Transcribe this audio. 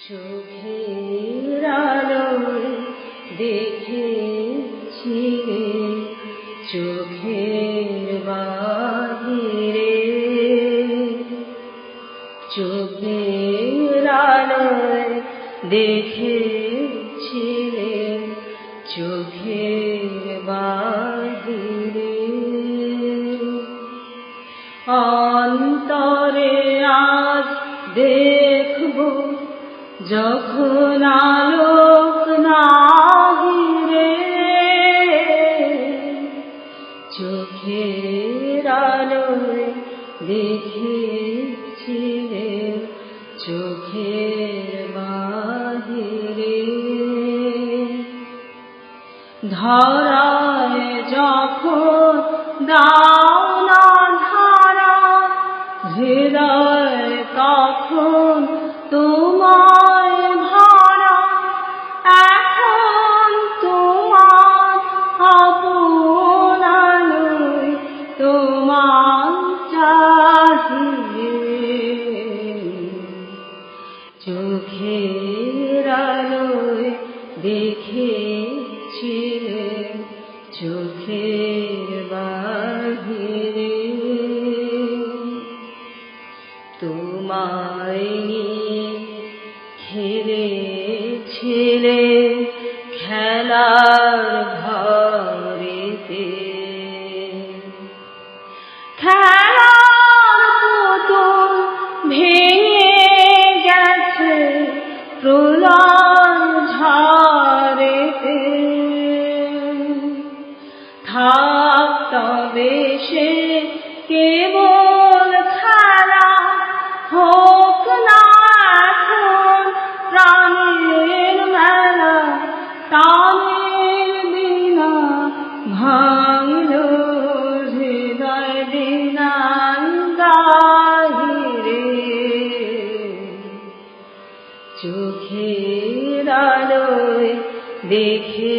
চোখের আলোয় দেখেছি চোখের বাহিরে, চোখের আলোয় দেখেছি চোখের বাহিরে। অন্তরে আজ দেখব যখন আলোক নাহিরে, চোখের আলোয় দেখেছি চোখের বাহিরে। ধরায় যখন দাও না ধারা, হৃদয় তখন তোমায় ভরা। এখন তোমার আপন আলোয় তোমার চাহিয়ে, চোখের আলোয় দেখেছি চোখের বাহিরে। তোমায় নিয়ে খেলেছিলে খেলার ঘরেতে, খেলার পুতুল ভেঙে গেছে প্রলয় ঝড়েতে। থাক তবে সে কেবল খেলা, হোক না এখন প্রাণের মেলা। টানের বিনা ভাঙল হৃদয় বিনান গাহিরে, চোখের আলোয় দেখে